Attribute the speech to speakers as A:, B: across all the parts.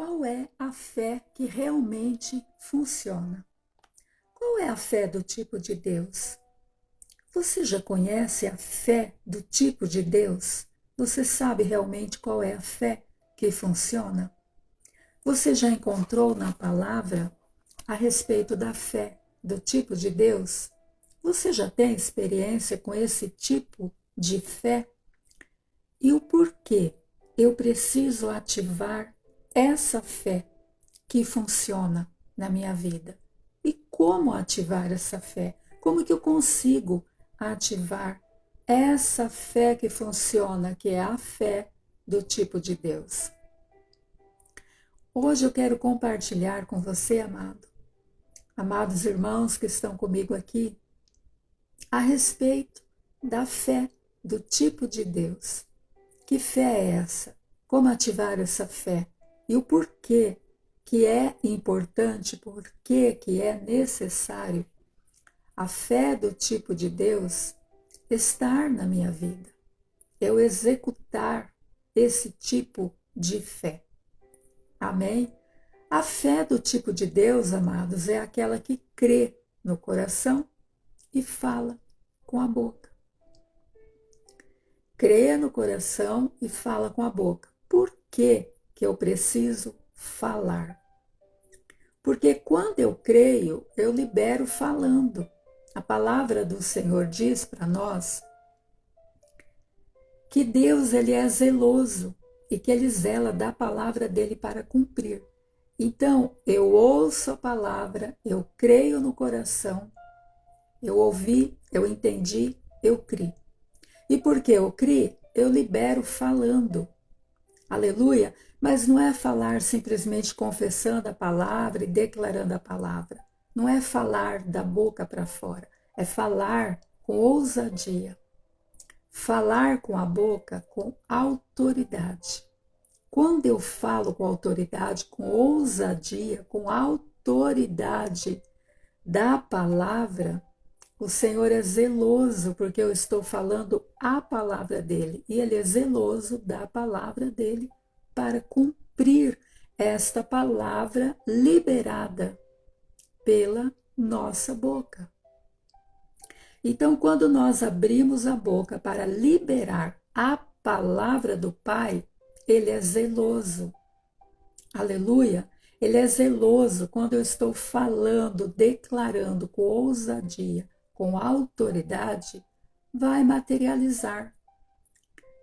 A: qual é a fé que realmente funciona. Qual é a fé do tipo de Deus? Você já conhece a fé do tipo de Deus? Você sabe realmente qual é a fé que funciona? Você já encontrou na palavra a respeito da fé do tipo de Deus? Você já tem experiência com esse tipo de fé? E o porquê eu preciso ativar essa fé que funciona na minha vida? E como ativar essa fé? Como que eu consigo ativar essa fé que funciona, que é a fé do tipo de Deus? Hoje eu quero compartilhar com você, amados irmãos que estão comigo aqui, a respeito da fé do tipo de Deus. Que fé é essa? Como ativar essa fé? E o porquê que é importante, porquê que é necessário a fé do tipo de Deus estar na minha vida, eu executar esse tipo de fé. Amém? A fé do tipo de Deus, amados, é aquela que crê no coração e fala com a boca. Crê no coração e fala com a boca. Por que que eu preciso falar? Porque quando eu creio, eu libero falando. A palavra do Senhor diz para nós que Deus ele é zeloso e que ele zela da palavra dele para cumprir. Então, eu ouço a palavra, eu creio no coração, eu ouvi, eu entendi, eu criei. E porque eu criei, eu libero falando. Aleluia! Mas não é falar simplesmente confessando a palavra e declarando a palavra. Não é falar da boca para fora. É falar com ousadia. Falar com a boca com autoridade. Quando eu falo com autoridade, com ousadia, com autoridade da palavra, o Senhor é zeloso porque eu estou falando a palavra dele. E ele é zeloso da palavra dele para cumprir esta palavra liberada pela nossa boca. Então, quando nós abrimos a boca para liberar a palavra do Pai, ele é zeloso. Aleluia! Ele é zeloso quando eu estou falando, declarando com ousadia, com autoridade, vai materializar.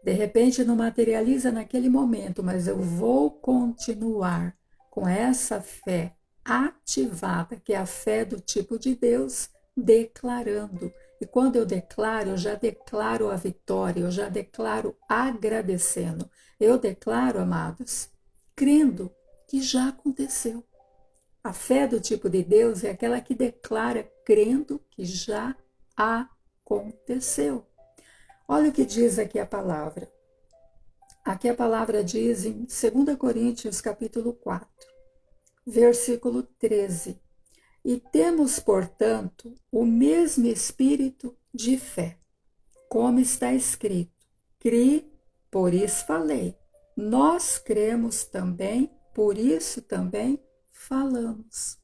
A: De repente não materializa naquele momento, mas eu vou continuar com essa fé ativada, que é a fé do tipo de Deus, declarando. E quando eu declaro, eu já declaro a vitória, eu já declaro agradecendo. Eu declaro, amados, crendo que já aconteceu. A fé do tipo de Deus é aquela que declara crendo que já aconteceu. Olha o que diz aqui a palavra. Aqui a palavra diz em 2 Coríntios capítulo 4, versículo 13. E temos, portanto, o mesmo espírito de fé, como está escrito. Cri, por isso falei. Nós cremos também, por isso também falamos.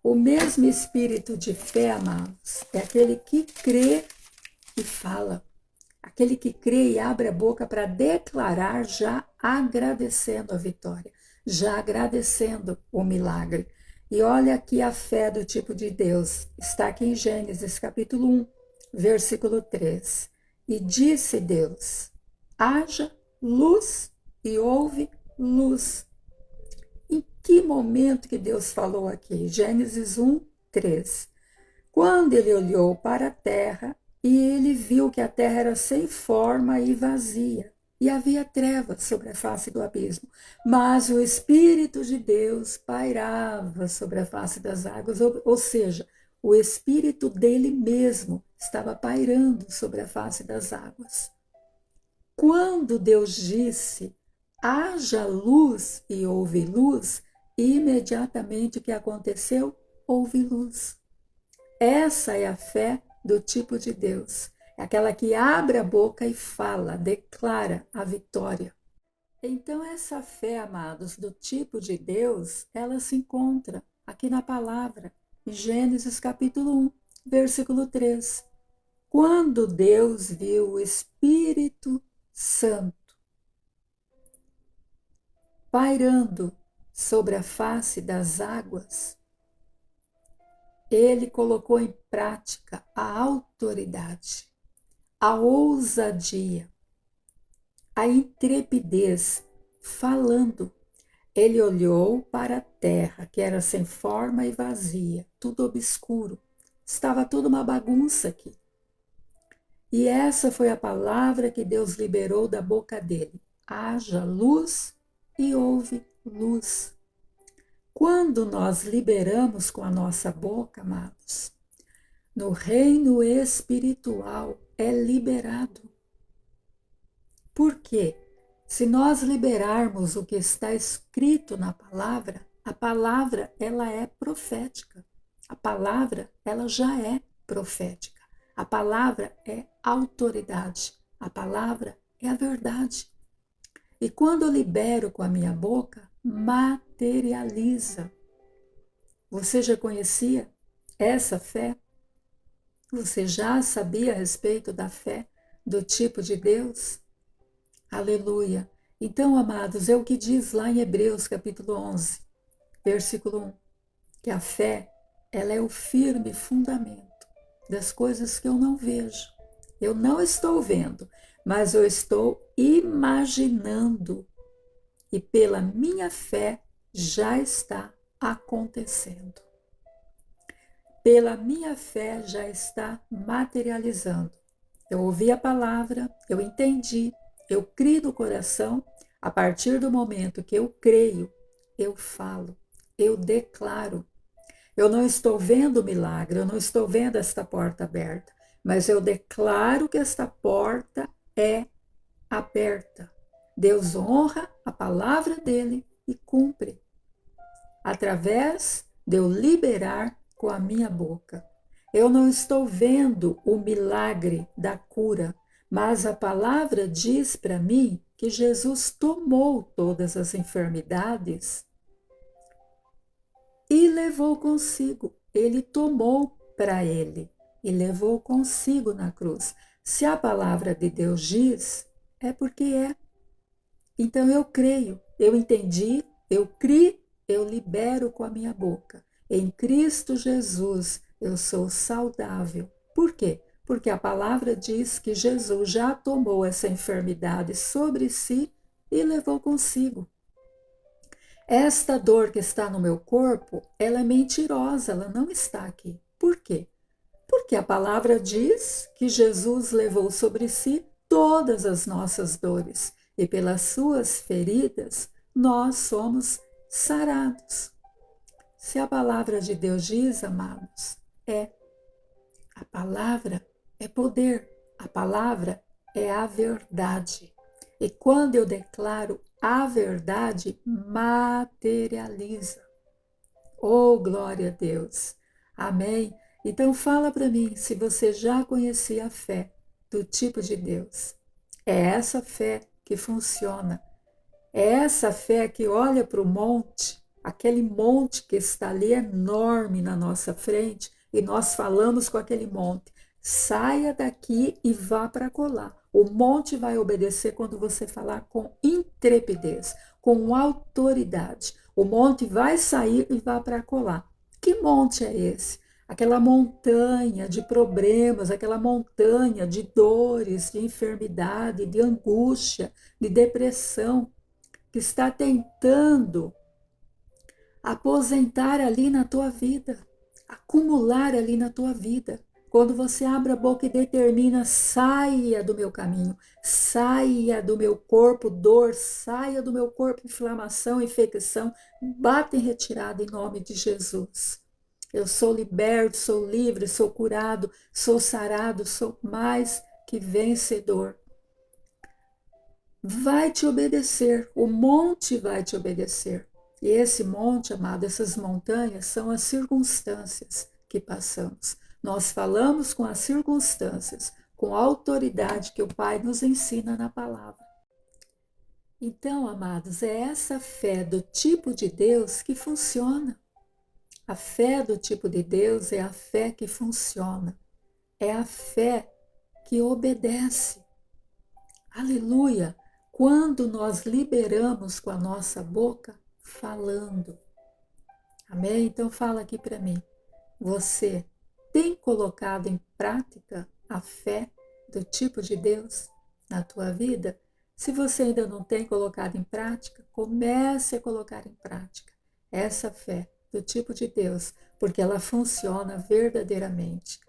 A: O mesmo espírito de fé, amados, é aquele que crê e fala. Aquele que crê e abre a boca para declarar, já agradecendo a vitória, já agradecendo o milagre. E olha aqui a fé do tipo de Deus. Está aqui em Gênesis capítulo 1, versículo 3. E disse Deus, haja luz, e houve luz. Em que momento que Deus falou aqui? Gênesis 1, 3. Quando ele olhou para a terra, e ele viu que a terra era sem forma e vazia, e havia trevas sobre a face do abismo. Mas o Espírito de Deus pairava sobre a face das águas, ou seja, o Espírito dele mesmo estava pairando sobre a face das águas. Quando Deus disse, haja luz e houve luz, imediatamente o que aconteceu? Houve luz. Essa é a fé do tipo de Deus. É aquela que abre a boca e fala, declara a vitória. Então, essa fé, amados, do tipo de Deus, ela se encontra aqui na palavra, em Gênesis capítulo 1, versículo 3. Quando Deus viu o Espírito Santo pairando sobre a face das águas, ele colocou em prática a autoridade, a ousadia, a intrepidez, falando. Ele olhou para a terra, que era sem forma e vazia, tudo obscuro. Estava tudo uma bagunça aqui. E essa foi a palavra que Deus liberou da boca dele: haja luz e houve luz. Quando nós liberamos com a nossa boca, amados, no reino espiritual é liberado. Por quê? Se nós liberarmos o que está escrito na palavra, a palavra ela é profética. A palavra ela já é profética. A palavra é autoridade. A palavra é a verdade. E quando eu libero com a minha boca, materializa. Você já conhecia essa fé? Você já sabia a respeito da fé, do tipo de Deus? Aleluia. Então, amados, é o que diz lá em Hebreus capítulo 11, versículo 1, que a fé, ela é o firme fundamento das coisas que eu não vejo. Eu não estou vendo, mas eu estou imaginando. E pela minha fé já está acontecendo. Pela minha fé já está materializando. Eu ouvi a palavra, eu entendi, eu criei no coração. A partir do momento que eu creio, eu falo, eu declaro. Eu não estou vendo o milagre, eu não estou vendo esta porta aberta, mas eu declaro que esta porta é aberta. Deus honra a palavra dele e cumpre, através de eu liberar com a minha boca. Eu não estou vendo o milagre da cura, mas a palavra diz para mim que Jesus tomou todas as enfermidades e levou consigo. Ele tomou para ele e levou consigo na cruz. Se a palavra de Deus diz, é porque é. Então eu creio, eu entendi, eu criei, eu libero com a minha boca. Em Cristo Jesus eu sou saudável. Por quê? Porque a palavra diz que Jesus já tomou essa enfermidade sobre si e levou consigo. Esta dor que está no meu corpo, ela é mentirosa, ela não está aqui. Por quê? Porque a palavra diz que Jesus levou sobre si todas as nossas dores e pelas suas feridas nós somos sarados. Se a palavra de Deus diz, amados, é. A palavra é poder, a palavra é a verdade. E quando eu declaro a verdade, materializa. Oh, glória a Deus. Amém. Então fala para mim se você já conhecia a fé do tipo de Deus. É essa fé que funciona. É essa fé que olha para o monte, aquele monte que está ali enorme na nossa frente, e nós falamos com aquele monte: saia daqui e vá para colar. O monte vai obedecer quando você falar com intrepidez, com autoridade. O monte vai sair e vá para colar. Que monte é esse? Aquela montanha de problemas, aquela montanha de dores, de enfermidade, de angústia, de depressão, que está tentando aposentar ali na tua vida, acumular ali na tua vida. Quando você abre a boca e determina: saia do meu caminho, saia do meu corpo dor, saia do meu corpo inflamação, infecção, bata em retirada em nome de Jesus. Eu sou liberto, sou livre, sou curado, sou sarado, sou mais que vencedor. Vai te obedecer, o monte vai te obedecer. E esse monte, amado, essas montanhas são as circunstâncias que passamos. Nós falamos com as circunstâncias, com a autoridade que o Pai nos ensina na palavra. Então, amados, é essa fé do tipo de Deus que funciona. A fé do tipo de Deus é a fé que funciona. É a fé que obedece. Aleluia! Quando nós liberamos com a nossa boca, falando. Amém? Então fala aqui para mim. Você tem colocado em prática a fé do tipo de Deus na tua vida? Se você ainda não tem colocado em prática, comece a colocar em prática essa fé do tipo de Deus, porque ela funciona verdadeiramente.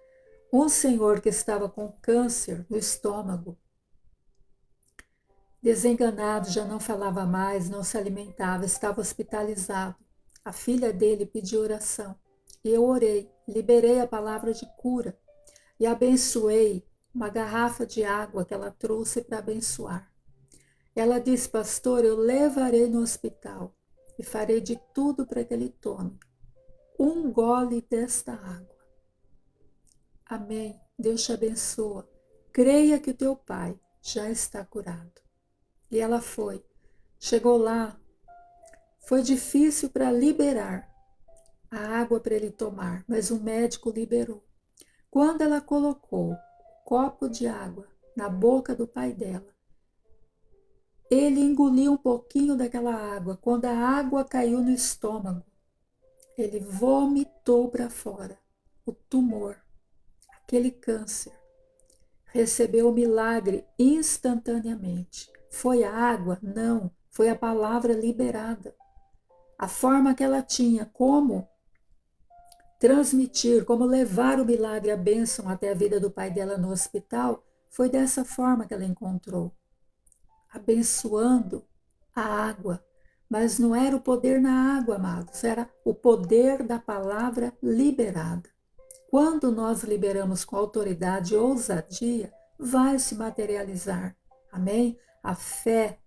A: Um senhor que estava com câncer no estômago, desenganado, já não falava mais, não se alimentava, estava hospitalizado. A filha dele pediu oração. E eu orei, liberei a palavra de cura e abençoei uma garrafa de água que ela trouxe para abençoar. Ela disse, pastor, eu levarei no hospital e farei de tudo para que ele tome um gole desta água. Amém. Deus te abençoa. Creia que o teu pai já está curado. E ela foi. Chegou lá, foi difícil para liberar a água para ele tomar, mas o médico liberou. Quando ela colocou o copo de água na boca do pai dela, ele engoliu um pouquinho daquela água. Quando a água caiu no estômago, ele vomitou para fora o tumor, aquele câncer. Recebeu o milagre instantaneamente. Foi a água? Não, foi a palavra liberada. A forma que ela tinha, como transmitir, como levar o milagre, a bênção até a vida do pai dela no hospital, foi dessa forma que ela encontrou, abençoando a água. Mas não era o poder na água, amados, era o poder da palavra liberada. Quando nós liberamos com autoridade e ousadia, vai se materializar. Amém? A fé,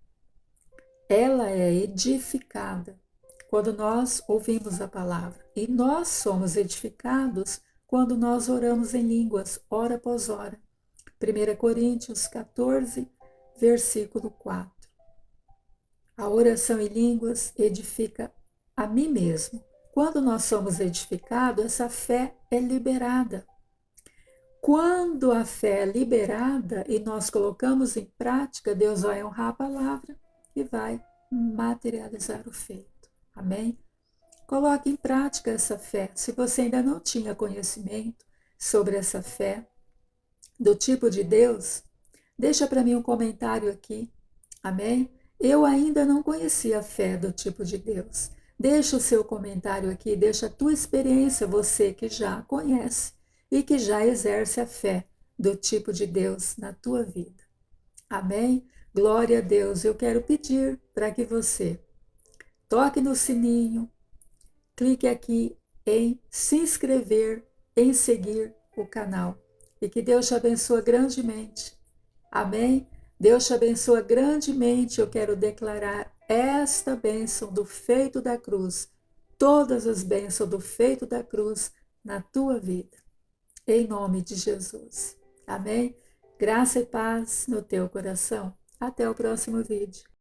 A: ela é edificada quando nós ouvimos a palavra. E nós somos edificados quando nós oramos em línguas, hora após hora. 1 Coríntios 14, versículo 4. A oração em línguas edifica a mim mesmo. Quando nós somos edificados, essa fé é liberada. Quando a fé é liberada e nós colocamos em prática, Deus vai honrar a palavra e vai materializar o feito. Amém? Coloque em prática essa fé. Se você ainda não tinha conhecimento sobre essa fé, do tipo de Deus, deixa para mim um comentário aqui. Amém? Eu ainda não conhecia a fé do tipo de Deus. Deixa o seu comentário aqui, deixa a tua experiência, você que já conhece e que já exerce a fé do tipo de Deus na tua vida. Amém? Glória a Deus. Eu quero pedir para que você toque no sininho, clique aqui em se inscrever, em seguir o canal. E que Deus te abençoe grandemente. Amém? Deus te abençoe grandemente. Eu quero declarar esta bênção do feito da cruz, todas as bênçãos do feito da cruz na tua vida. Em nome de Jesus. Amém? Graça e paz no teu coração. Até o próximo vídeo.